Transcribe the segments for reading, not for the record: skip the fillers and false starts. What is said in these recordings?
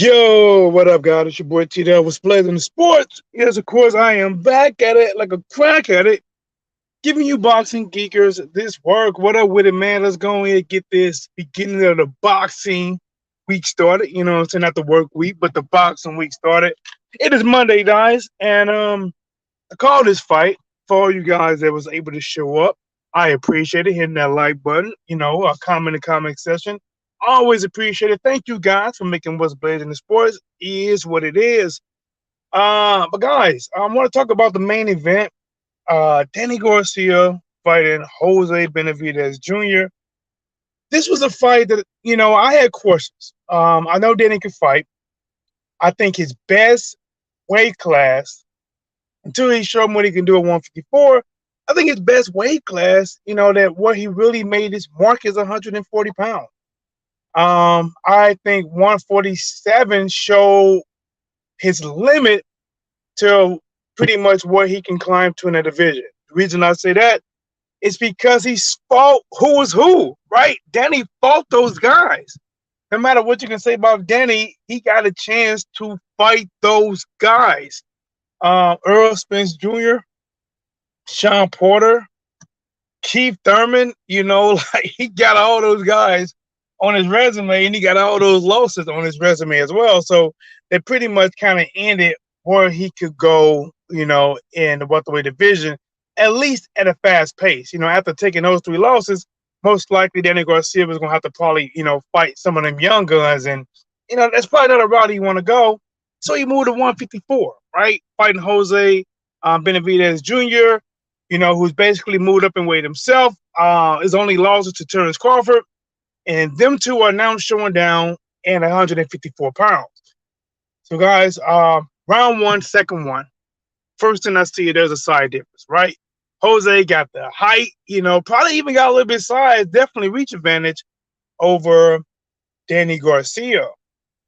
Yo, what up, guys? It's your boy T. Dell with Splays in the Sports. Yes, of course, I am back at it like a crack at it, giving you boxing geekers this work. What up with it, man? Let's go ahead and get this beginning of the boxing week started. You know what I'm saying? Not the work week, but the boxing week started. It is Monday, guys, and I called this fight for all you guys that was able to show up. I appreciate it. Hitting that like button, a comment in the comment section. Always appreciate it. Thank you guys for making what's blazing the sports is what it is. But guys, I want to talk about the main event. Danny Garcia fighting Jose Benavidez Jr. This was a fight that I had questions. I know Danny can fight. I think his best weight class until he showed him what he can do at 154. I think his best weight class, that where he really made his mark is 140 pounds. I think 147 showed his limit to pretty much what he can climb to in a division. The reason I say that is because he fought who was who, right? Danny fought those guys. No matter what you can say about Danny, he got a chance to fight those guys. Earl Spence Jr., Sean Porter, Keith Thurman, like he got all those guys on his resume, and he got all those losses on his resume as well. So they pretty much kind of ended where he could go, in the welterweight division, at least at a fast pace. After taking those three losses, most likely Danny Garcia was going to have to probably, fight some of them young guns. And, that's probably not a route you want to go. So he moved to 154, right? Fighting Jose Benavidez Jr., who's basically moved up in weight himself. His only losses to Terrence Crawford. And them two are now showing down at 154 pounds. So, guys, round one, second one. First thing I see, there's a side difference, right? Jose got the height, probably even got a little bit size, definitely reach advantage over Danny Garcia.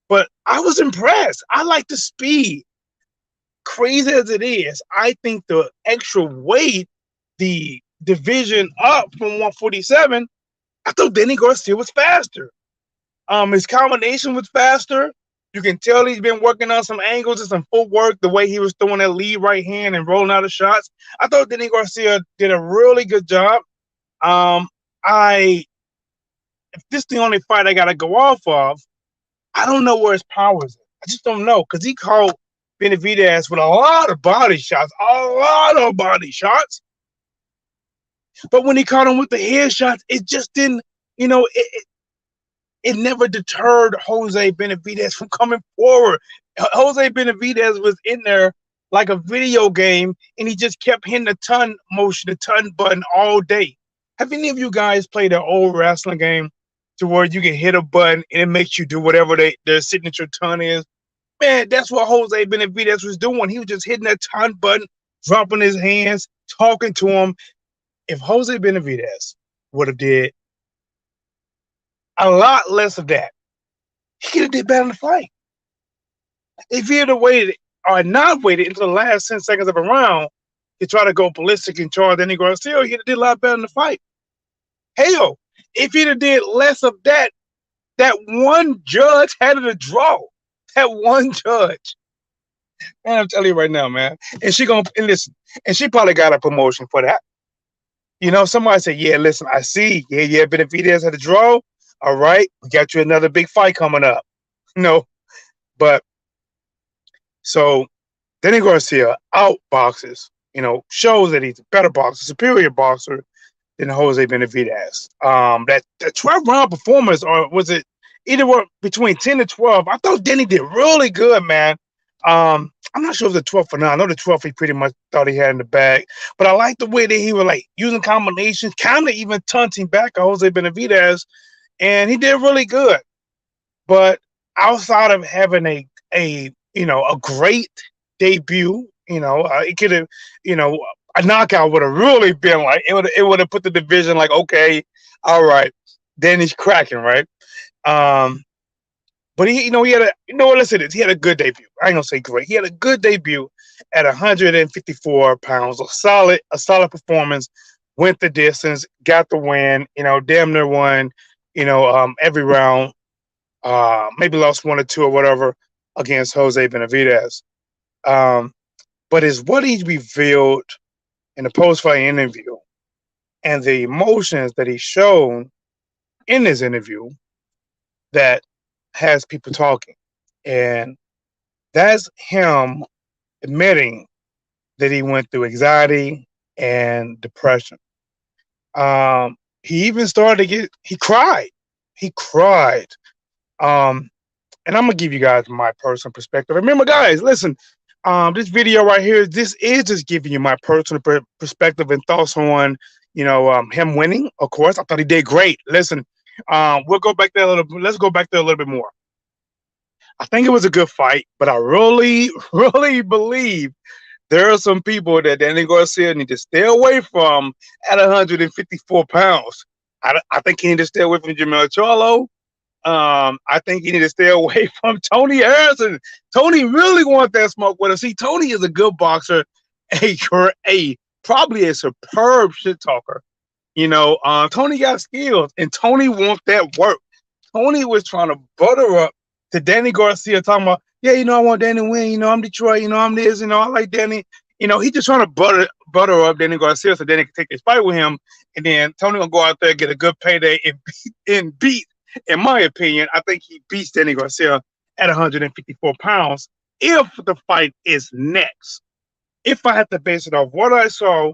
But I was impressed. I like the speed. Crazy as it is, I think the extra weight, the division up from 147, I thought Danny Garcia was faster. His combination was faster. You can tell he's been working on some angles and some footwork, the way he was throwing that lead right hand and rolling out of shots. I thought Danny Garcia did a really good job. If this is the only fight I got to go off of, I don't know where his power is. I just don't know, because he caught Benavidez with a lot of body shots. But when he caught him with the head shots, it just didn't, it never deterred Jose Benavidez from coming forward. Jose Benavidez was in there like a video game, and he just kept hitting the ton button all day. Have any of you guys played an old wrestling game to where you can hit a button and it makes you do whatever their signature ton is? Man, that's what Jose Benavidez was doing. He was just hitting that ton button, dropping his hands, talking to him. If Jose Benavidez would have did a lot less of that, he could have did better in the fight. If he had waited or not waited until the last 10 seconds of a round to try to go ballistic and charge Danny Garcia, he'd have did a lot better in the fight. Hell, if he'd have did less of that, that one judge had it a draw. That one judge. Man, I'm telling you right now, man. And she probably got a promotion for that. Somebody said, yeah, listen, I see. Yeah, Benavidez had a draw. All right, we got you another big fight coming up. But so Danny Garcia outboxes, shows that he's a better boxer, superior boxer than Jose Benavidez. That 12-round performance, or was it either between 10 and 12? I thought Danny did really good, man. I'm not sure if the 12th or not. I know the 12th he pretty much thought he had in the bag. But I like the way that he was like using combinations, kind of even taunting back at Jose Benavidez, and he did really good. But outside of having a great debut, it could have, a knockout would have really been like it would have put the division like, okay, all right, Danny's cracking, right? But he had he had a good debut. I ain't gonna say great. He had a good debut at 154 pounds. A solid performance. Went the distance, got the win. Damn near won. Every round. Maybe lost 1 or 2 or whatever against Jose Benavidez. Um, but it's what he revealed in the post-fight interview and the emotions that he showed in this interview that has people talking. And that's him admitting that he went through anxiety and depression. He even started to he cried. He cried. Um, and I'm gonna give you guys my personal perspective. Remember, guys, listen. This video right here, this is just giving you my personal perspective and thoughts on, him winning. Of course, I thought he did great. Listen, we'll go back there a little. Let's go back there a little bit more. I think it was a good fight, but I really, really believe there are some people that Danny Garcia need to stay away from at 154 pounds. I think he need to stay away from Jamel Charlo. I think you need to stay away from Tony Harrison. Tony really wants that smoke with us. See, Tony is a good boxer, probably a superb shit talker. Tony got skills, and Tony wants that work. Tony was trying to butter up to Danny Garcia, talking about, yeah, I want Danny to win. I'm Detroit. I'm this. I like Danny. He just trying to butter up Danny Garcia so Danny can take his fight with him, and then Tony gonna go out there, get a good payday, and beat. In my opinion, I think he beats Danny Garcia at 154 pounds if the fight is next. If I have to base it off what I saw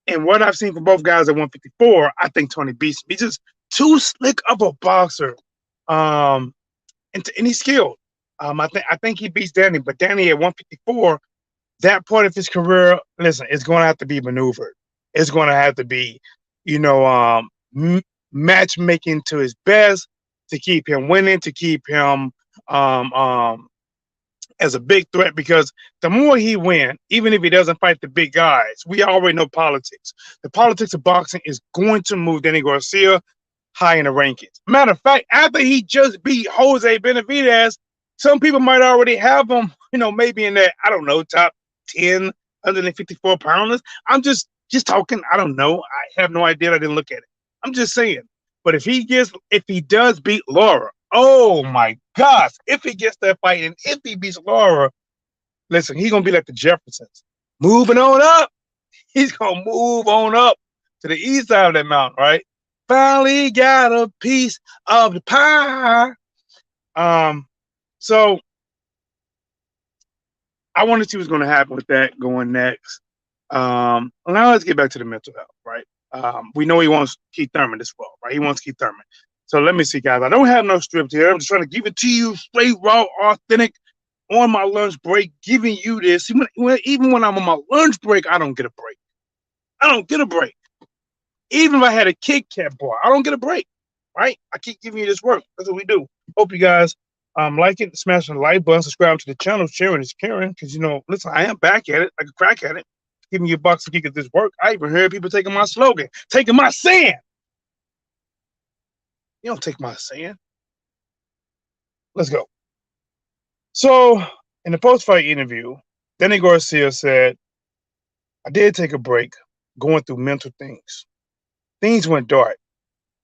and what I've seen from both guys at 154, I think Tony beats him. He's just too slick of a boxer, and he's skilled. I think he beats Danny, but Danny at 154, that part of his career, listen, it's going to have to be maneuvered. It's going to have to be, matchmaking to his best to keep him winning, to keep him as a big threat, because the more he wins, even if he doesn't fight the big guys, we already know politics. The politics of boxing is going to move Danny Garcia high in the rankings. Matter of fact, after he just beat Jose Benavidez, some people might already have him, maybe in that, I don't know, top 10, 154 pounders. I'm just talking. I don't know. I have no idea. I didn't look at it. I'm just saying. But if he does beat Laura, oh my gosh, if he gets that fight and if he beats Laura, listen, he's going to be like the Jeffersons. Moving on up. He's going to move on up to the east side of that mountain, right? Finally got a piece of the pie. So I want to see what's going to happen with that going next. Now let's get back to the mental health, right? We know he wants Keith Thurman as well, right? He wants Keith Thurman. So let me see, guys. I don't have no script here. I'm just trying to give it to you straight, raw, authentic, on my lunch break, giving you this. Even when I'm on my lunch break, I don't get a break. I don't get a break. Even if I had a Kit Kat bar, I don't get a break, right? I keep giving you this work. That's what we do. Hope you guys like it, smash the like button, subscribe to the channel, sharing is caring. Because, listen, I am back at it. I can crack at it. Giving you a buck to get this work. I even heard people taking my slogan, taking my saying. You don't take my saying. Let's go. So, in the post-fight interview, Danny Garcia said, I did take a break going through mental things. Things went dark.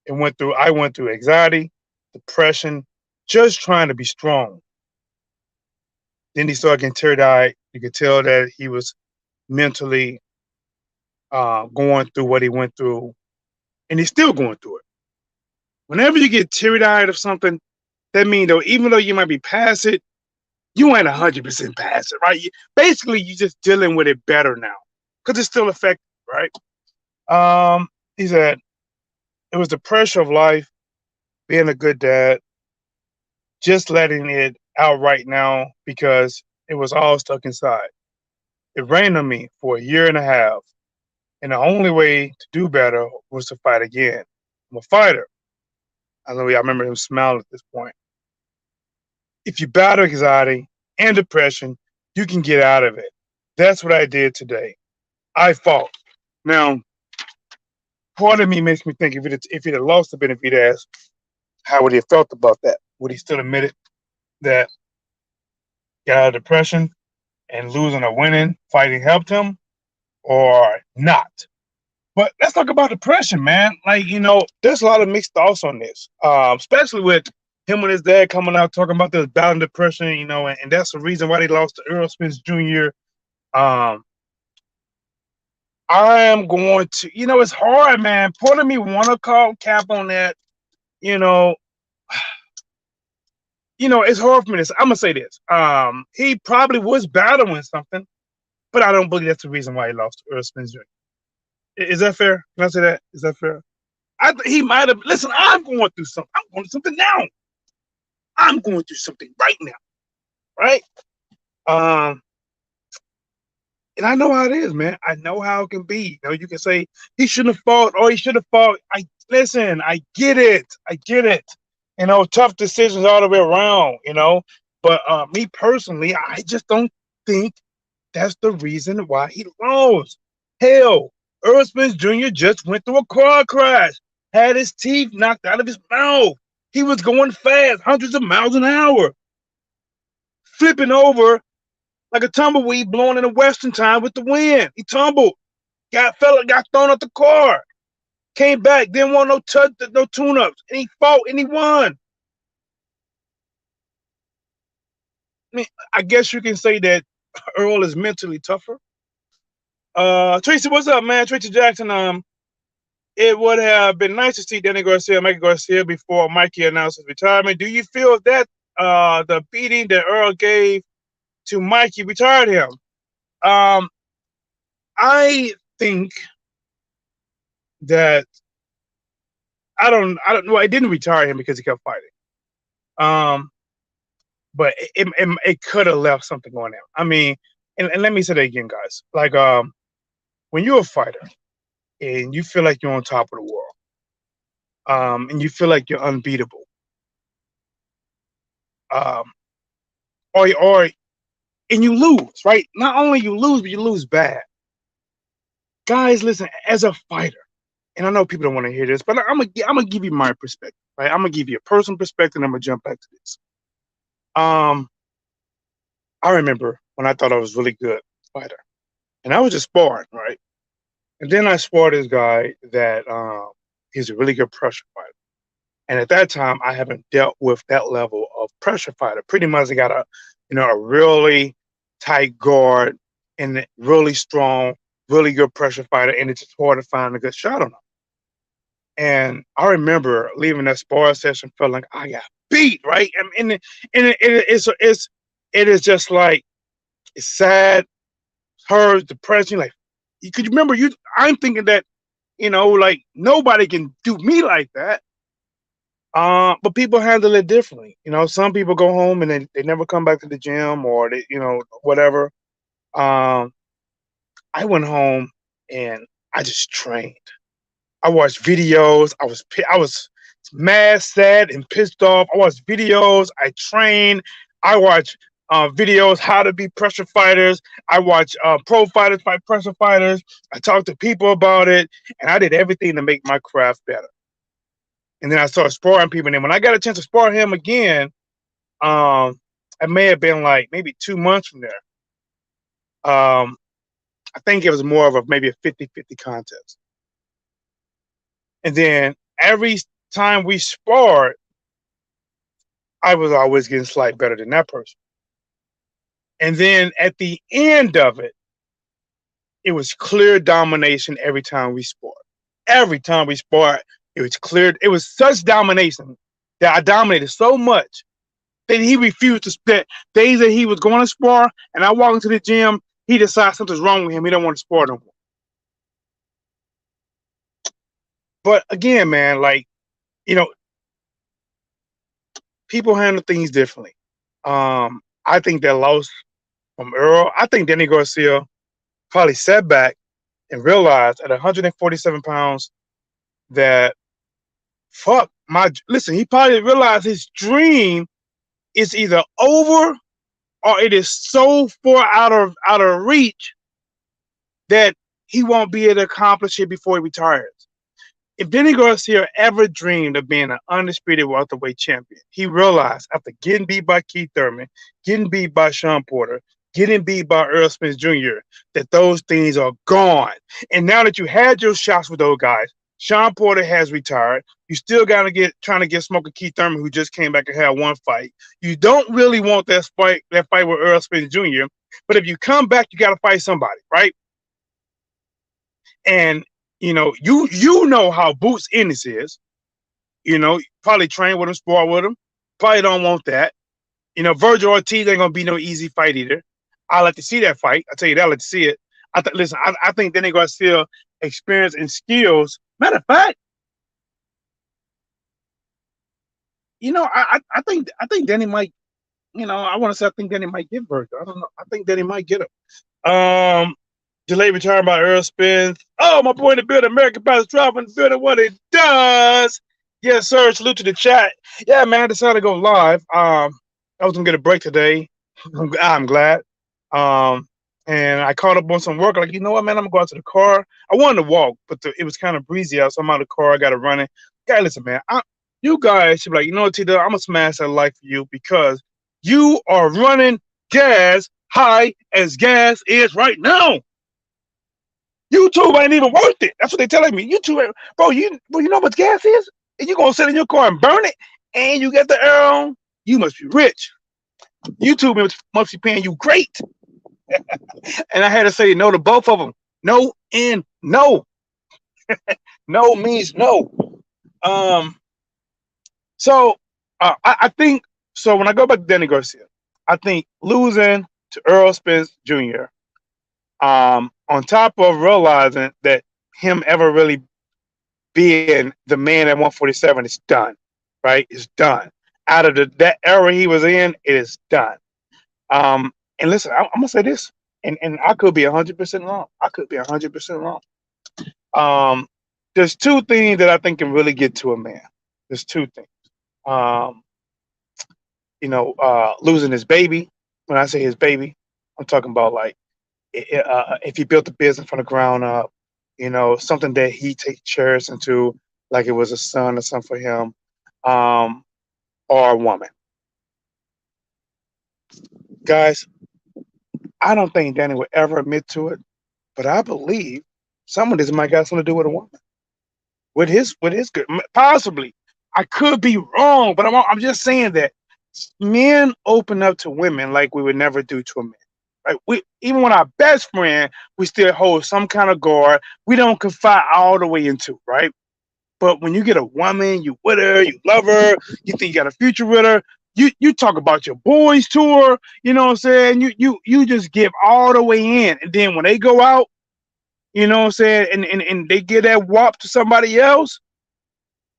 I went through anxiety, depression, just trying to be strong. Then he started getting teary-eyed. You could tell that he was mentally going through what he went through, and he's still going through it. Whenever you get teary-eyed of something, that means, though, even though you might be past it, you ain't 100% past it, right? Basically, you're just dealing with it better now because it's still affected, right? He said it was the pressure of life, being a good dad, just letting it out right now because it was all stuck inside. It rained on me for a year and a half, and the only way to do better was to fight again. I'm a fighter. I remember him smiling at this point. If you battle anxiety and depression, you can get out of it. That's what I did today. I fought. Now, part of me makes me think if he'd have lost to Benavidez, how would he have felt about that? Would he still admit it that got out of depression and losing or winning, fighting helped him, or not? But let's talk about depression, man. Like, there's a lot of mixed thoughts on this, especially with him and his dad coming out talking about this battle depression, and that's the reason why they lost to Earl Spence Jr. Um, I am going to, it's hard, man. Part of me want to call cap on that, you know. It's hard for me to. I'm gonna say this. He probably was battling something, but I don't believe that's the reason why he lost to Earl Spence Jr. Is that fair? Can I say that? Is that fair? He might have. Listen, I'm going through something. I'm going through something now. I'm going through something right now. Right? Um, and I know how it is, man. I know how it can be. You can say he shouldn't have fought or he should have fought. Listen. I get it. I get it. Tough decisions all the way around. But me personally, I just don't think that's the reason why he lost. Hell, Earl Spence Jr. just went through a car crash, had his teeth knocked out of his mouth. He was going fast, hundreds of miles an hour, flipping over like a tumbleweed blowing in a western time with the wind. He tumbled, got thrown out the car, came back, didn't want no tune-ups, and he fought and he won. I mean, I guess you can say that Earl is mentally tougher. Tracy, what's up, man? Tracy Jackson. It would have been nice to see Mikey Garcia before Mikey announced his retirement. Do you feel that the beating that Earl gave to Mikey retired him? I think that I don't know. It didn't retire him because he kept fighting. But it could have left something on him. I mean, and let me say that again, guys. Like, when you're a fighter and you feel like you're on top of the world, and you feel like you're unbeatable, or and you lose, right? Not only you lose, but you lose bad. Guys, listen, as a fighter, and I know people don't want to hear this, but I'm gonna give you my perspective, right? I'm gonna give you a personal perspective, and I'm gonna jump back to this. I remember when I thought I was a really good fighter, and I was just sparring, right? And then I sparred this guy that he's a really good pressure fighter. And at that time, I haven't dealt with that level of pressure fighter. Pretty much, I got a really tight guard and really strong, really good pressure fighter, and it's just hard to find a good shot on him. And I remember leaving that sparring session, feeling like I got beat, right? And it is just like it's sad, hurt, depressing. Like, could you remember? I'm thinking that like nobody can do me like that. But people handle it differently. Some people go home and they never come back to the gym or they, whatever. I went home and I just trained. I watched videos. I was mad, sad, and pissed off. I watched videos. I trained. I watched videos how to be pressure fighters. I watched pro fighters fight pressure fighters. I talked to people about it, and I did everything to make my craft better. And then I started sparring people. And then when I got a chance to spar him again, it may have been like maybe 2 months from there. I think it was more of maybe a 50-50 contest. And then every time we sparred, I was always getting slightly better than that person. And then at the end of it, it was clear domination every time we sparred. Every time we sparred, it was clear. It was such domination that I dominated so much that he refused to split. Days that he was going to spar, and I walk into the gym, he decides something's wrong with him. He don't want to spar no more. But again, man, like, people handle things differently. I think that loss from Earl, I think Danny Garcia probably sat back and realized at 147 pounds that listen, he probably realized his dream is either over or it is so far out of reach that he won't be able to accomplish it before he retires. If Danny Garcia ever dreamed of being an undisputed welterweight champion, he realized after getting beat by Keith Thurman, getting beat by Sean Porter, getting beat by Earl Spence Jr., that those things are gone. And now that you had your shots with those guys, Sean Porter has retired. You still gotta trying to get Smoker Keith Thurman, who just came back and had one fight. You don't really want that fight with Earl Spence Jr. But if you come back, you gotta fight somebody, right? And you know how Boots Ennis is. Probably train with him, spar with him. Probably don't want that. Virgil Ortiz ain't gonna be no easy fight either. I like to see that fight. I tell you that, I like to see it. Listen, I think then they're gonna still experience and skills. Matter of fact, I think Danny might. I want to say I think Danny might get Virgil. I don't know. I think Danny might get him. Delayed return by Earl Spence. Oh, my boy in the building, American Palace Drop in the building. What it does? Yes, sir. Salute to the chat. Yeah, man. I decided to go live. I was gonna get a break today. I'm glad. And I caught up on some work. Like, you know what, man? I'm gonna go out to the car. I wanted to walk, but it was kind of breezy out, so I'm out of the car. I got to run it. Guy, listen, man. You guys should be like, you know what, T-Dub, I'm gonna smash that light for you because you are running gas high as gas is right now. YouTube ain't even worth it. That's what they telling me. YouTube, bro, you know what gas is? And you gonna sit in your car and burn it, and you get the air on. You must be rich. YouTube must be paying you great. And I had to say no to both of them. No and no. No means no. So I think so. When I go back to Danny Garcia, I think losing to Earl Spence Jr. On top of realizing that him ever really being the man at 147 is done, right? It's done. Out of that era he was in, it is done. And listen, I'm gonna say this, and I could be 100% wrong. I could be 100% wrong. There's two things that I think can really get to a man. There's two things. Losing his baby. When I say his baby, I'm talking about like if he built a business from the ground up, something that he takes cherish into, like it was a son or something for him, or a woman. Guys, I don't think Danny would ever admit to it, but I believe some of this might got something to do with a woman. With his good, possibly. I could be wrong, but I'm just saying that men open up to women like we would never do to a man. Right? Even with our best friend, we still hold some kind of guard. We don't confide all the way into, right? But when you get a woman, you with her, you love her, you think you got a future with her, you talk about your boys tour, you know what I'm saying? You just give all the way in. And then when they go out, you know what I'm saying, and they give that whop to somebody else,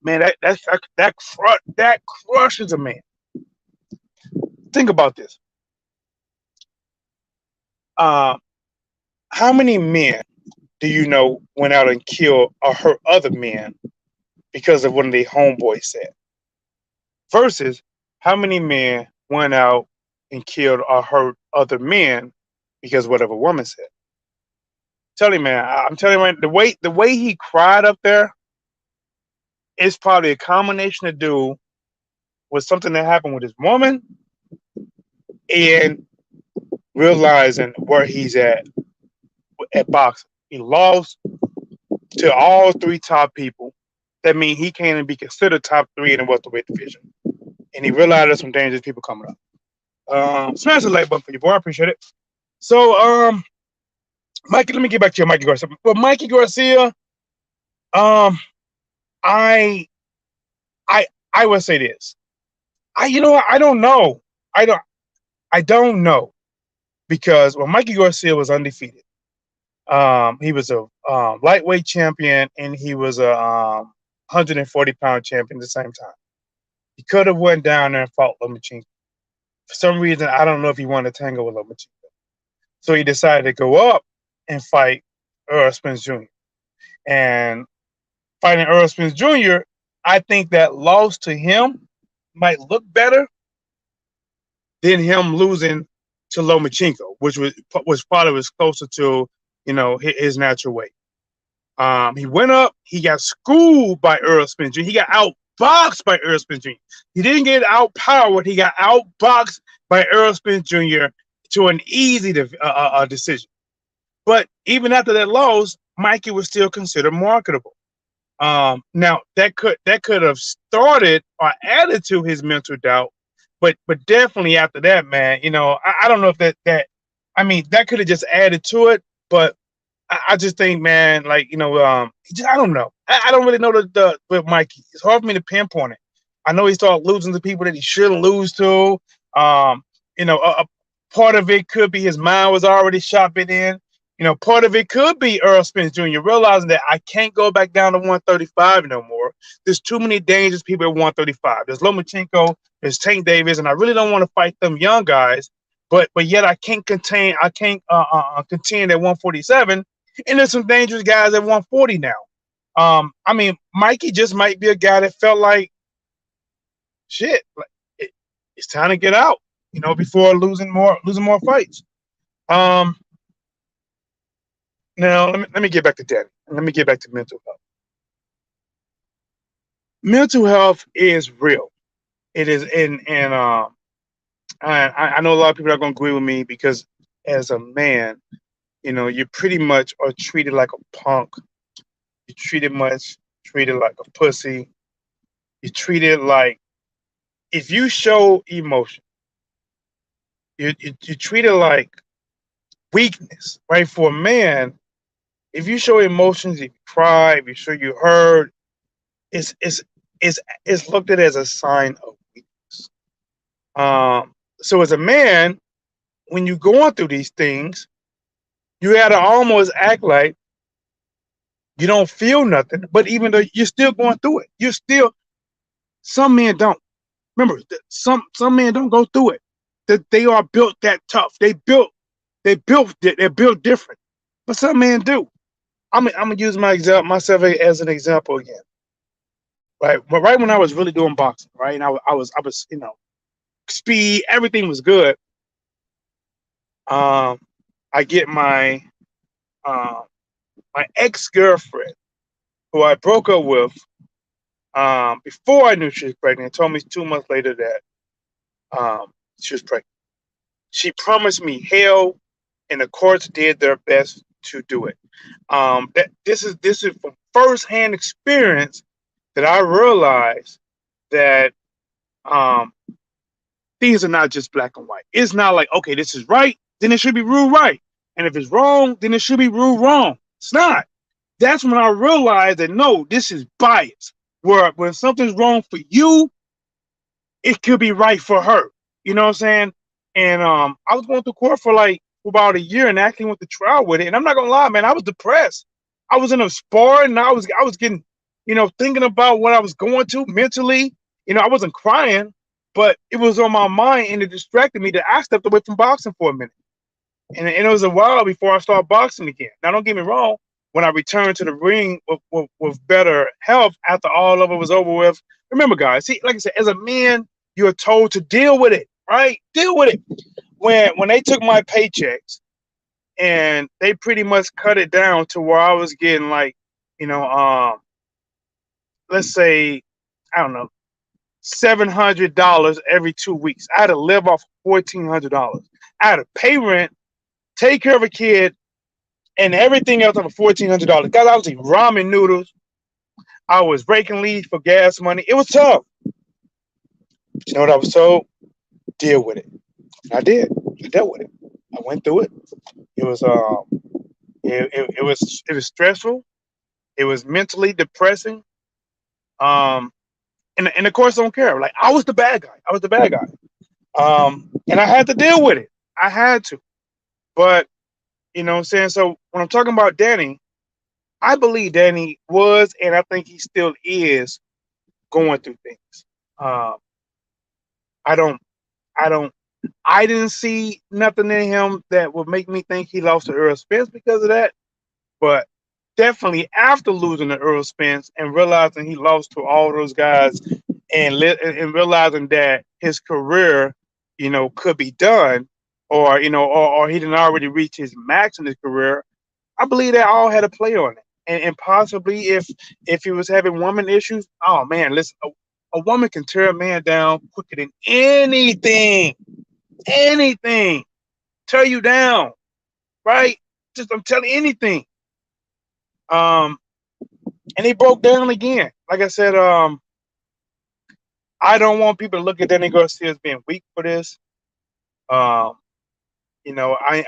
man, that crushes a man. Think about this. How many men do you know went out and killed or hurt other men because of what their homeboys said? Versus how many men went out and killed or hurt other men because of whatever woman said? Tell you, man, I'm telling you, man, the way he cried up there is probably a combination to do with something that happened with his woman and realizing where he's at boxing. He lost to all three top people. That means he can't even be considered top three in the welterweight division. And he realized there's some dangerous people coming up. Smash the like button for you, boy. I appreciate it. So, Mikey, let me get back to you, Mikey Garcia. But Mikey Garcia, I would say this. I don't know. I don't know, because when Mikey Garcia was undefeated, he was a lightweight champion and he was a 140-pound champion at the same time. He could have went down there and fought Lomachenko. For some reason, I don't know if he wanted to tangle with Lomachenko. So he decided to go up and fight Earl Spence Jr. And fighting Earl Spence Jr., I think that loss to him might look better than him losing to Lomachenko, which was probably was closer to his natural weight. He went up, he got schooled by Earl Spence Jr. He got outboxed by Earl Spence Jr. He didn't get outpowered, he got outboxed by Earl Spence Jr. to an easy decision. But even after that loss, Mikey was still considered marketable. Now that could have started or added to his mental doubt, but definitely after that, man, I don't know if that I mean that could have just added to it, but I just think, man, like I don't know. I don't really know the with Mikey. It's hard for me to pinpoint it. I know he started losing to people that he shouldn't lose to. Um, a part of it could be his mind was already shopping in. Part of it could be Earl Spence Jr. realizing that I can't go back down to 135 no more. There's too many dangerous people at 135. There's Lomachenko, there's Tank Davis, and I really don't want to fight them young guys. But yet I can't contend at 147. And there's some dangerous guys at 140 now. I mean, Mikey just might be a guy that felt like shit. Like it's time to get out, before losing more fights. Um, Now let me get back to Danny. Let me get back to mental health. Mental health is real. It is, and I know a lot of people are going to agree with me because as a man, you pretty much are treated like a punk. Treated like a pussy. You're treated like if you show emotion, you treat it like weakness, right? For a man, if you show emotions, if you cry, if you show you hurt, it's it's it's looked at as a sign of weakness. So as a man, when you're going through these things, you got to almost act like you don't feel nothing, but even though you're still going through it, you're still. Some men don't. Remember, some men don't go through it. That they are built that tough. They're built different. But some men do. I'm gonna use myself as an example again. Right, but right when I was really doing boxing, right, and I was speed, everything was good. Um, I get uh, my ex girlfriend, who I broke up with before I knew she was pregnant, told me 2 months later that she was pregnant. She promised me hell, and the courts did their best to do it. That this is from firsthand experience that I realized that um, things are not just black and white. It's not like, okay, this is right, then it should be ruled right, and if it's wrong, then it should be ruled wrong. It's not. That's when I realized that no, this is bias. Where when something's wrong for you, it could be right for her. You know what I'm saying? And I was going through court for about a year and actually went to trial with it. And I'm not gonna lie, man, I was depressed. I was in a spar and I was getting, thinking about what I was going to mentally. I wasn't crying, but it was on my mind and it distracted me that I stepped away from boxing for a minute. And it was a while before I started boxing again. Now, don't get me wrong. When I returned to the ring with better health after all of it was over with, remember, guys, see, like I said, as a man, you're told to deal with it, right? Deal with it. When they took my paychecks and they pretty much cut it down to where I was getting like, you know, let's say, I don't know, $700 every 2 weeks. I had to live off $1,400. I had to pay rent, take care of a kid, and everything else over $1,400. Guys, I was eating ramen noodles. I was raking leaves for gas money. It was tough. You know what I was told? Deal with it. I did. I dealt with it. I went through it. It was it was stressful. It was mentally depressing. Um, and of course, I don't care. Like I was the bad guy. I was the bad guy. And I had to deal with it. I had to. But you know what I'm saying? So when I'm talking about Danny, I believe Danny was, and I think he still is going through things. Um, I don't, I don't, I didn't see nothing in him that would make me think he lost to Earl Spence because of that. But definitely after losing to Earl Spence and realizing he lost to all those guys and realizing that his career, could be done, or or he didn't already reach his max in his career. I believe that all had a play on it, and possibly if he was having woman issues, oh man, listen, a woman can tear a man down quicker than anything, anything. tear you down, right? Just I'm telling you anything. Um, and he broke down again. Like I said, I don't want people to look at Danny Garcia as being weak for this. Um, you know, and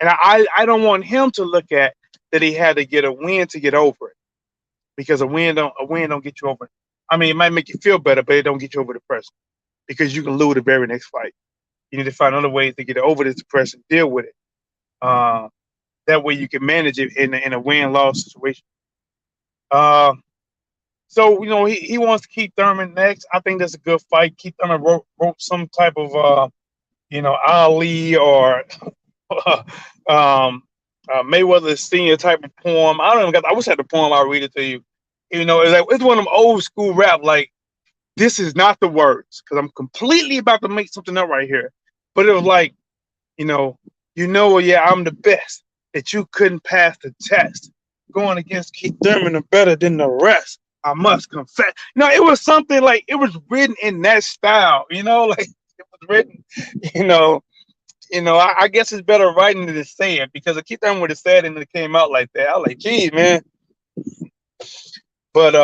I don't want him to look at that he had to get a win to get over it, because a win don't get you over it. I mean, it might make you feel better, but it don't get you over depression, because you can lose the very next fight. You need to find other ways to get over this depression, deal with it. Um, that way you can manage it in a win-loss situation. Uh, so he wants to keep Thurman next. I think that's a good fight. Keith Thurman wrote some type of Ali or um, Mayweather Senior type of poem. I don't even got. I wish I had the poem. I'll read it to you. It's one of them old school rap. Like, this is not the words, because I'm completely about to make something up right here. But it was like, you know, yeah, I'm the best. That you couldn't pass the test. Going against Keith Thurman are better than the rest. I must confess. It was something like, it was written in that style. Like, it was written. You know, I guess it's better writing than saying, because if Keith Thurman would have said it and it came out like that, I was like, geez, man. But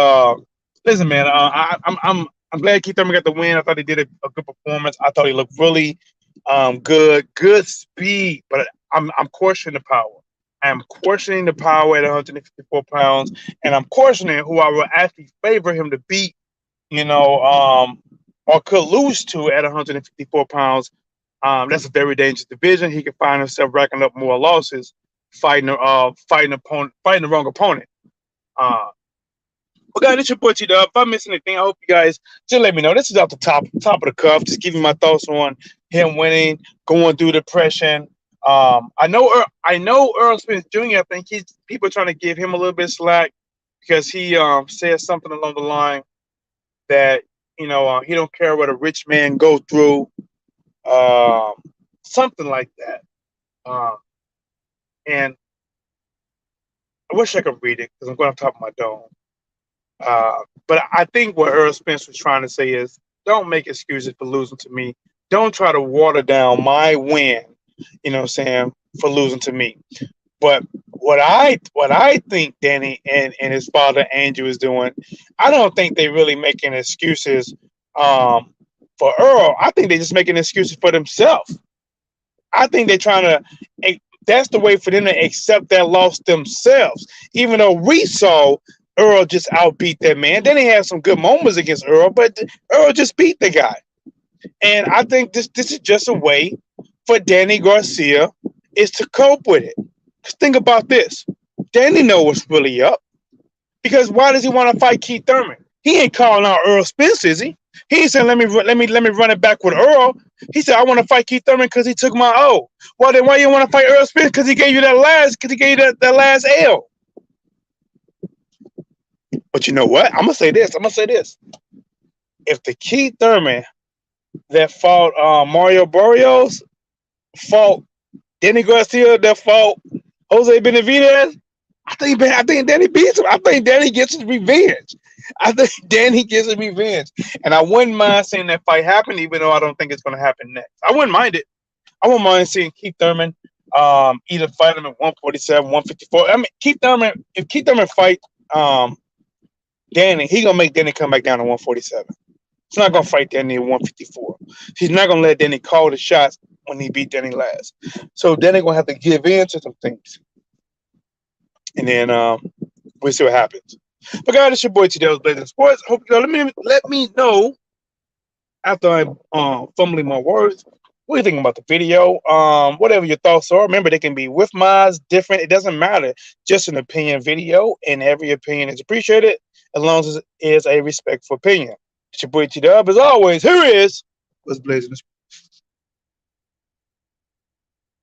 listen, man, I'm glad Keith Thurman got the win. I thought he did a good performance. I thought he looked really good speed, but I'm questioning the power. I'm questioning the power at 154 pounds, and I'm questioning who I would actually favor him to beat, or could lose to at 154 pounds. That's a very dangerous division. He could find himself racking up more losses, fighting the wrong opponent. Well, guys, it's your boy T-Dub. If I miss anything, I hope you guys just let me know. This is off the top of the cuff. Just giving my thoughts on him winning, going through depression. I know Earl Spence Jr. I think people are trying to give him a little bit of slack, because he said something along the line that he don't care what a rich man go through, something like that. And I wish I could read it, because I'm going off the top of my dome. But I think what Earl Spence was trying to say is, don't make excuses for losing to me. Don't try to water down my win, for losing to me. But what I think Danny and his father Andrew is doing, I don't think they really making excuses for Earl. I think they're just making excuses for themselves. I think they're trying to. That's the way for them to accept that loss themselves. Even though we saw Earl just outbeat that man. Then he had some good moments against Earl, but Earl just beat the guy. And I think this is just a way for Danny Garcia is to cope with it. Just think about this. Danny knows what's really up. Because why does he want to fight Keith Thurman? He ain't calling out Earl Spence, is he? He ain't saying let me run it back with Earl. He said I want to fight Keith Thurman because he took my O. Well, then why you want to fight Earl Spence? Because he gave you that last L. But you know what? I'm gonna say this. If the Keith Thurman that fought Mario Barrios fought Danny Garcia that fought Jose Benavidez, I think Danny beats him. I think Danny gets his revenge. And I wouldn't mind seeing that fight happen, even though I don't think it's going to happen next. I wouldn't mind it. I wouldn't mind seeing Keith Thurman either fight him at 147, 154. I mean, if Keith Thurman fight Danny, he gonna make Danny come back down to 147. He's not gonna fight Danny at 154. He's not gonna let Danny call the shots when he beat Danny last. So Danny gonna have to give in to some things, and then we'll see what happens. But guys, it's your boy T-Dub Blazing Sports. Hope let me know after I'm fumbling my words. What do you think about the video? Whatever your thoughts are. Remember, they can be with mine, different. It doesn't matter. Just an opinion video, and every opinion is appreciated as long as it is a respectful opinion. It's your boy T-Dub. As always, here is what's blazing.